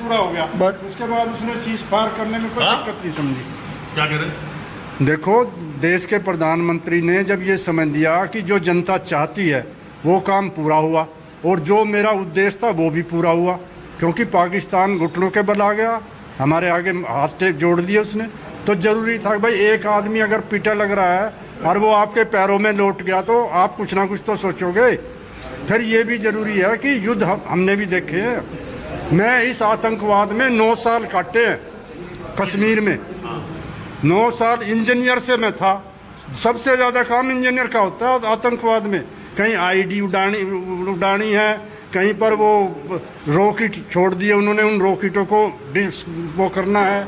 पूरा हो गया, बट उसके बाद उसने सीज फायर करने में कोई दिक्कत नहीं समझी। क्या कह रहे हैं? देखो, देश के प्रधानमंत्री ने जब ये समझ दिया कि जो जनता चाहती है वो काम पूरा हुआ, और जो मेरा उद्देश्य था वो भी पूरा हुआ, क्योंकि पाकिस्तान घुटनों के बल आ गया, हमारे आगे हाथ जोड़ दिए उसने। तो जरूरी था भाई, एक आदमी अगर पीटा लग रहा है और वो आपके पैरों में लौट गया तो आप कुछ ना कुछ तो सोचोगे। फिर ये भी जरूरी है कि युद्ध हमने भी देखे हैं। मैं इस आतंकवाद में 9 साल काटे हैं कश्मीर में, 9 साल इंजीनियर से मैं था। सबसे ज़्यादा काम इंजीनियर का होता है आतंकवाद में। कहीं आईडी उड़ानी है, कहीं पर वो रॉकेट छोड़ दिए उन्होंने, उन रॉकेटों को वो करना है।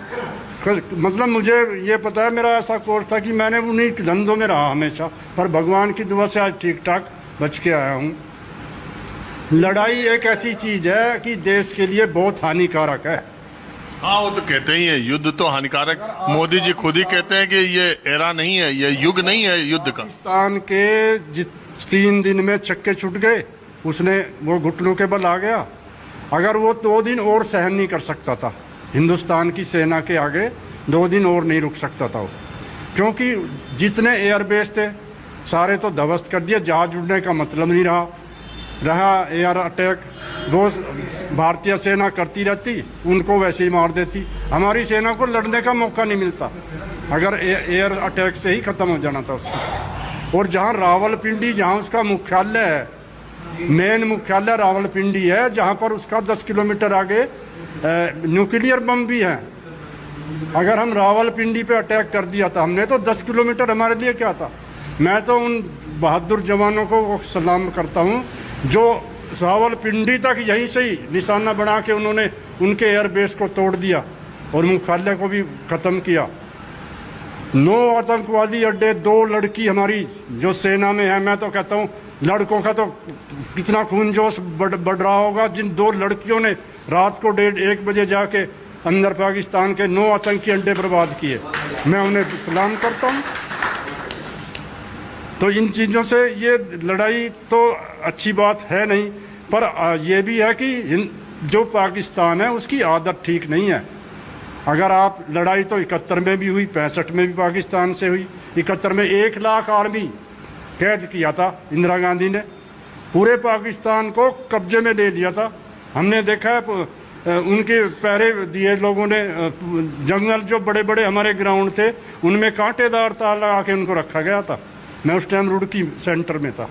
मतलब मुझे ये पता है, मेरा ऐसा कोर्स था कि मैंने उन्हीं धंधों में रहा हमेशा, पर भगवान की दुआ से आज ठीक ठाक बच के आया हूँ। लड़ाई एक ऐसी चीज़ है कि देश के लिए बहुत हानिकारक है। हाँ, वो तो कहते ही है युद्ध तो हानिकारक। मोदी जी खुद ही कहते हैं कि ये एरा नहीं है, ये युग नहीं है युद्ध का। पाकिस्तान के 3 दिन में चक्के छूट गए, उसने वो घुटनों के बल आ गया। अगर वो 2 दिन और सहन नहीं कर सकता था, हिंदुस्तान की सेना के आगे 2 दिन और नहीं रुक सकता था वो, क्योंकि जितने एयरबेस थे सारे तो ध्वस्त कर दिए। जहाज उड़ने का मतलब नहीं रहा एयर अटैक वो भारतीय सेना करती रहती, उनको वैसे ही मार देती। हमारी सेना को लड़ने का मौका नहीं मिलता, अगर एयर अटैक से ही ख़त्म हो जाना था उसका। और जहाँ रावलपिंडी, जहाँ उसका मुख्यालय है, मेन मुख्यालय रावलपिंडी है, जहाँ पर उसका 10 किलोमीटर आगे न्यूक्लियर बम भी है। अगर हम रावलपिंडी पे अटैक कर दिया था हमने, तो 10 किलोमीटर हमारे लिए क्या था। मैं तो उन बहादुर जवानों को सलाम करता हूँ जो रावलपिंडी तक यहीं से ही निशाना बना के उन्होंने उनके एयरबेस को तोड़ दिया और मुख्यालय को भी ख़त्म किया। 9 आतंकवादी अड्डे, 2 लड़की हमारी जो सेना में है। मैं तो कहता हूँ लड़कों का तो कितना खून जोश बढ़ रहा होगा, जिन 2 लड़कियों ने रात को 1:30 बजे जाके अंदर पाकिस्तान के 9 आतंकी अड्डे बर्बाद किए। मैं उन्हें सलाम करता हूँ। तो इन चीज़ों से ये लड़ाई तो अच्छी बात है नहीं, पर ये भी है कि जो पाकिस्तान है उसकी आदत ठीक नहीं है। अगर आप लड़ाई तो 71 में भी हुई, 65 में भी पाकिस्तान से हुई। 71 में 1 लाख आर्मी कैद किया था इंदिरा गांधी ने, पूरे पाकिस्तान को कब्जे में ले लिया था। हमने देखा है उनके पहरे दिए लोगों ने। जंगल जो बड़े बड़े हमारे ग्राउंड थे उनमें कांटेदार तार लगा के उनको रखा गया था। मैं उस टाइम रुड़की सेंटर में था।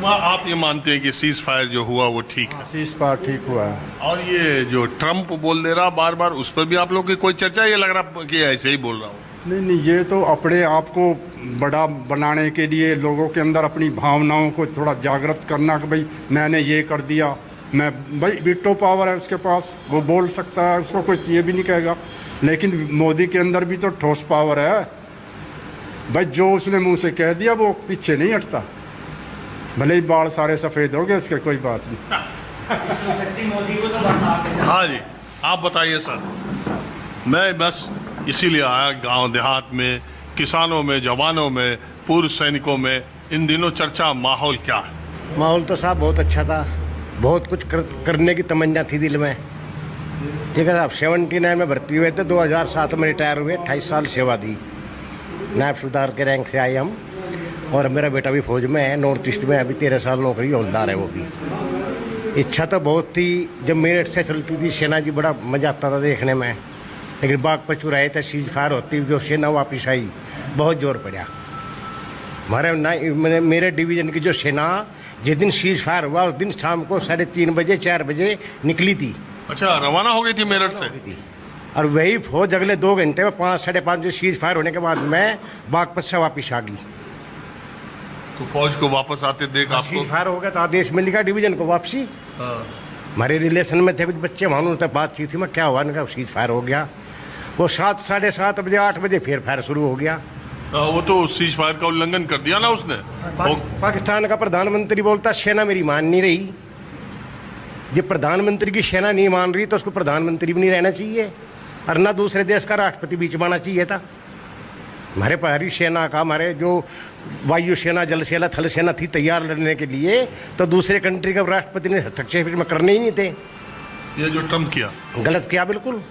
आप ये मानते हैं कि सीज फायर जो हुआ वो ठीक है? सीज फायर ठीक हुआ है। और ये जो ट्रम्प बोल दे रहा बार बार, उस पर भी आप लोग की कोई चर्चा? ये लग रहा कि ऐसे ही बोल रहा हूँ। नहीं, ये तो अपने आप को बड़ा बनाने के लिए, लोगों के अंदर अपनी भावनाओं को थोड़ा जागृत करना कि भाई मैंने ये कर दिया। मैं भाई वीटो पावर है उसके पास, वो बोल सकता है, उसको कोई ये भी नहीं कहेगा। लेकिन मोदी के अंदर भी तो ठोस पावर है भाई, जो उसने मुंह से कह दिया वो पीछे नहीं हटता। भले ही बाल सारे सफ़ेद हो गए, उसके कोई बात नहीं। हाँ जी, आप बताइए सर। मैं बस इसीलिए आया, गांव देहात में, किसानों में, जवानों में, पूर्व सैनिकों में इन दिनों चर्चा माहौल क्या है? माहौल तो साहब बहुत अच्छा था, बहुत कुछ करने की तमन्ना थी दिल में। ठीक है साहब, 79 में भर्ती हुए थे, 2007 में रिटायर हुए, 28 साल सेवा दी। नायब सूबेदार के रैंक से आए हम, और मेरा बेटा भी फौज में है, नॉर्थ ईस्ट में अभी 13 साल नौकरी, हौलदार है वो भी। इच्छा तो बहुत थी, जब मेरठ से चलती थी सेना जी, बड़ा मज़ा आता था देखने में। लेकिन बागपत रहे थे, सीज फायर होती, जो सेना वापस आई, बहुत जोर पड़ा हमारे मेरे डिवीज़न की जो सेना। जिस दिन सीज फायर हुआ उस दिन शाम को 3:30 बजे 4 बजे निकली थी। अच्छा, रवाना हो गई थी मेरठ से? और वही फौज अगले 2 घंटे में 5 साढ़े 5 बजे सीज फायर होने के बाद मैं बागपत से वापस आ गई। तो फौज को वापस आते देख आपको? सीज फायर हो गया तो आदेश मिल गया डिवीजन को वापसी। हमारे रिलेशन में थे कुछ बच्चे, मालूम तक बातचीत थी, मैं क्या हुआ, उनका सीज फायर हो गया। वो 7 साढ़े 7 बजे 8 बजे फिर फायर शुरू हो गया। वो तो सीज फायर का उल्लंघन कर दिया ना उसने। पाकिस्तान का प्रधानमंत्री बोलता सेना मेरी मान नहीं रही। जब प्रधानमंत्री की सेना नहीं मान रही तो उसको प्रधानमंत्री भी नहीं रहना चाहिए, और ना दूसरे देश का राष्ट्रपति बीच में आना चाहिए था। हमारे प्रहरी सेना का, हमारे जो वायु सेना, जल सेना, थल सेना थी तैयार लड़ने के लिए, तो दूसरे कंट्री का राष्ट्रपति ने हस्तक्षेप में करने ही नहीं थे। ये जो ट्रम्प किया, गलत किया, बिल्कुल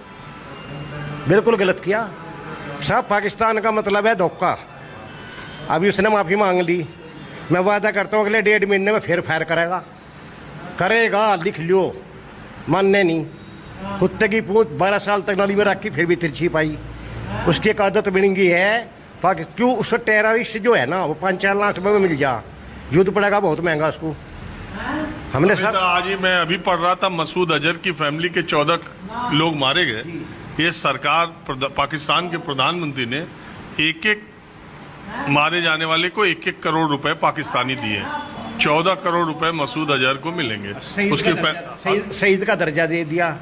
बिल्कुल गलत किया साहब। पाकिस्तान का मतलब है धोखा। अभी उसने माफ़ी मांग ली, मैं वादा करता हूँ अगले 1.5 महीने में फिर फायर करेगा, लिख लियो। मानने नहीं, कुत्ते की पूंछ 12 साल तक नाली में रखी फिर भी तिरछी पाई। उसकी एक आदत बन गई है पाकिस्तान। क्यों? उसका टेररिस्ट जो है ना वो 5-4 लाख रुपए में मिल जा, युद्ध पड़ेगा बहुत महंगा उसको। हमने सब आज ही मैं अभी पढ़ रहा था, मसूद अजहर की फैमिली के 14 लोग मारे गए। ये सरकार, पाकिस्तान के प्रधानमंत्री ने एक मारे जाने वाले को 1-1 करोड़ रुपए पाकिस्तानी दिए। 14 करोड़ रुपए मसूद अजहर को मिलेंगे। उसके शहीद का दर्जा दे दिया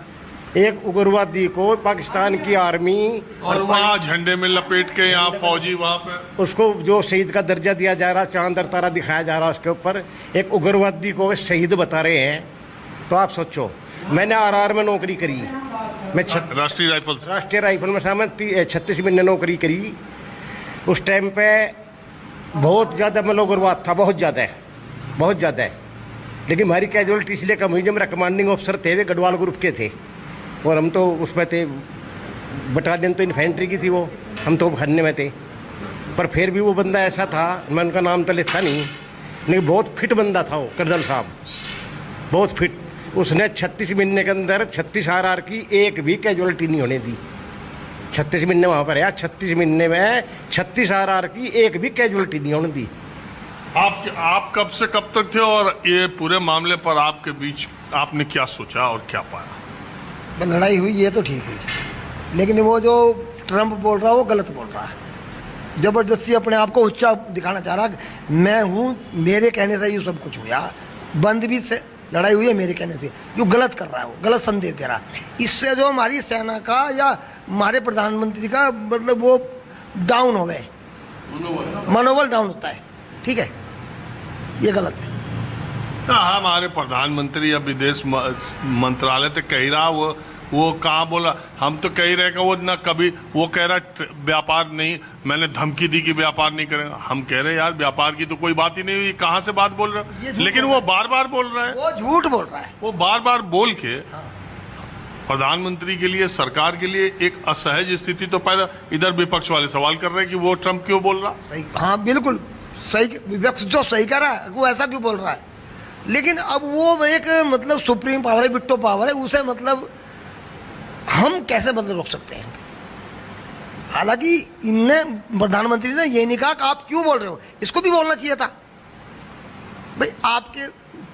एक उग्रवादी को। पाकिस्तान की आर्मी और वहाँ झंडे में लपेट के यहाँ फौजी वहाँ पे उसको जो शहीद का दर्जा दिया जा रहा, चांद और तारा दिखाया जा रहा, उसके ऊपर एक उग्रवादी को शहीद बता रहे हैं। तो आप सोचो, मैंने RR में नौकरी करी, मैं राष्ट्रीय राइफल में सामने 36 महीने नौकरी करी। उस टाइम पे बहुत ज़्यादा मतलब उग्रवाद था, बहुत ज़्यादा है। लेकिन हमारी कैजुअलिटी इसलिए कम हुई, जब मेरा कमांडिंग ऑफिसर थे वे गढ़वाल ग्रुप के थे और हम तो उसमें थे, बटालियन तो इन्फेंट्री की थी वो, हम तो खन्ने में थे। पर फिर भी वो बंदा ऐसा था, मैं उनका नाम तो लेता नहीं, लेकिन बहुत फिट बंदा था वो कर्नल साहब, बहुत फिट। उसने 36 महीने के अंदर 36 RR की एक भी कैजुअलिटी नहीं होने दी। 36 महीने वहाँ पर यार, 36 महीने में 36 RR की एक भी कैजुअलिटी नहीं होने दी। आप कब से कब तक थे और ये पूरे मामले पर आपके बीच आपने क्या सोचा और क्या पाया? लड़ाई हुई ये तो ठीक हुई, लेकिन वो जो ट्रम्प बोल रहा है वो गलत बोल रहा है। जबरदस्ती अपने आप को ऊंचा दिखाना चाह रहा है। मैं हूँ, मेरे कहने से ये सब कुछ हुआ। बंद भी से लड़ाई हुई है मेरे कहने से। जो गलत कर रहा है वो गलत संदेश दे रहा है। इससे जो हमारी सेना का या हमारे प्रधानमंत्री का मतलब वो डाउन हो गए, मनोबल डाउन होता है। ठीक है, ये गलत है। हमारे प्रधानमंत्री या विदेश मंत्रालय तो कह रहा, वो कहाँ बोला, हम तो कह रहे कि वो ना कभी वो कह रहा व्यापार नहीं, मैंने धमकी दी कि व्यापार नहीं करेगा। हम कह रहे यार व्यापार की तो कोई बात ही नहीं हुई, कहाँ से बात बोल रहा है? लेकिन वो बार बार बोल रहा है, वो झूठ बोल रहा है। वो बार बार बोल के प्रधानमंत्री के लिए, सरकार के लिए एक असहज स्थिति तो पैदा। इधर विपक्ष वाले सवाल कर रहे हैं कि वो ट्रम्प क्यों बोल रहा? सही, हाँ बिल्कुल सही। विपक्ष जो सही कर रहा है वो ऐसा क्यों बोल रहा है? लेकिन अब वो एक मतलब सुप्रीम पावर है, विट्टो पावर है, उसे मतलब हम कैसे मतलब रोक सकते हैं? हालांकि इनने, प्रधानमंत्री ने ये नहीं कहा कि आप क्यों बोल रहे हो, इसको भी बोलना चाहिए था भाई। आपके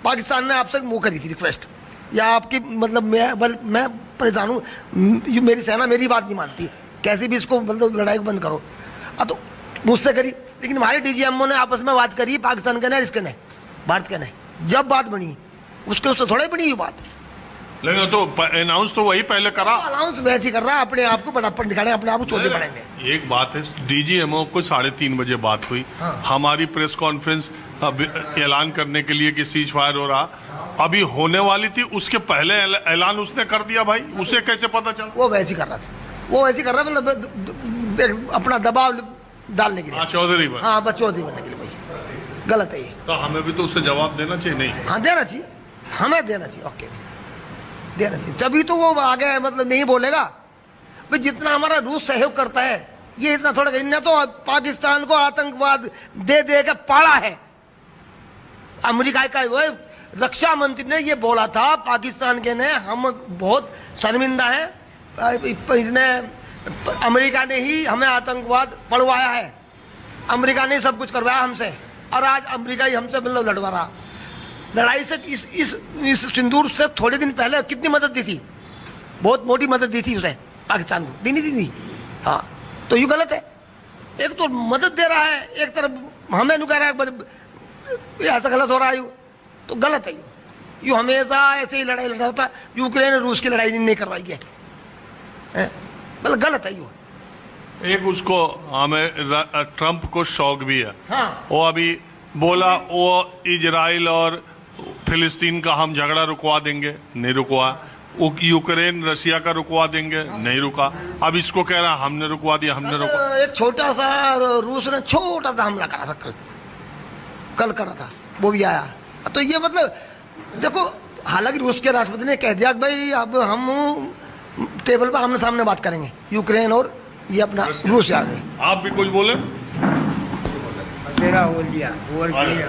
पाकिस्तान ने आपसे मुँह करी थी रिक्वेस्ट, या आपकी मतलब मैं परेशान हूँ, मेरी सेना मेरी बात नहीं मानती, कैसे भी इसको मतलब लड़ाई को बंद करो। तो मुझसे करी, लेकिन हमारे DGMO ने आपस में बात करी, पाकिस्तान के नहीं, इसके नहीं, भारत के नहीं। जब बात बनी उसके उससे थोड़ा ही बनी ये बात। लेकिन तो अनाउंस तो वही पहले करा, अनाउंस वैसे ही कर रहा है, अपने आप को बड़ापन दिखाने, अपने आप को चौधरी बनाएंगे। एक बात है, DGMO को 3:30 बजे बात हुई। हाँ। हमारी प्रेस कॉन्फ्रेंस ऐलान करने के लिए कि सीज फायर हो रहा अभी होने वाली थी, उसके पहले ऐलान उसने कर दिया भाई, उसे कैसे पता चला? वो वैसे ही कर रहा था, वो वैसे ही कर रहा है, मतलब अपना दबाव डालने के लिए। चौधरी, हाँ बस चौधरी बनने के लिए, भाई गलत है ये। तो हमें भी तो उसे जवाब देना चाहिए। नहीं, हाँ देना चाहिए, हमें देना चाहिए, ओके देना चाहिए, तभी तो वो आगे मतलब नहीं बोलेगा भाई। जितना हमारा रूस सहयोग करता है ये इतना थोड़ा, इन्हें तो पाकिस्तान को आतंकवाद दे दे के पाला है। अमेरिका का वो रक्षा मंत्री ने ये बोला था पाकिस्तान के ने, हम बहुत शर्मिंदा हैं, इसने अमेरिका ने ही हमें आतंकवाद पढ़वाया है, अमेरिका ने सब कुछ करवाया हमसे, और आज अमेरिका ही हमसे मतलब लड़वा रहा। लड़ाई से इस सिंदूर से थोड़े दिन पहले कितनी मदद दी थी, बहुत मोटी मदद दी थी उसे, पाकिस्तान को दी नहीं दी। हाँ तो ये गलत है, एक तो मदद दे रहा है, एक तरफ हमें नहीं कह रहा है ऐसा गलत हो रहा है, तो गलत है। यू हमेशा ऐसे ही लड़ाई लड़ा होता है। यूक्रेन और रूस की लड़ाई नहीं करवाई है, मतलब गलत है यू। एक उसको हमें ट्रम्प को शौक भी है। हाँ। वो अभी बोला वो इजराइल और फिलिस्तीन का हम झगड़ा रुकवा देंगे, नहीं रुकवा। वो यूक्रेन रशिया का रुकवा देंगे, नहीं रुका। अब इसको कह रहा हमने रुकवा दिया, हमने रुकवा। एक छोटा सा रूस ने छोटा सा हमला करा था, कल करा था, वो भी आया। तो ये मतलब देखो हालांकि रूस के राष्ट्रपति ने कह दिया कि भाई अब हम टेबल पर आमने सामने बात करेंगे, यूक्रेन और ये अपना रूस आ गए। आप भी कुछ बोले? तेरा बोल दिया और हाँ। किया।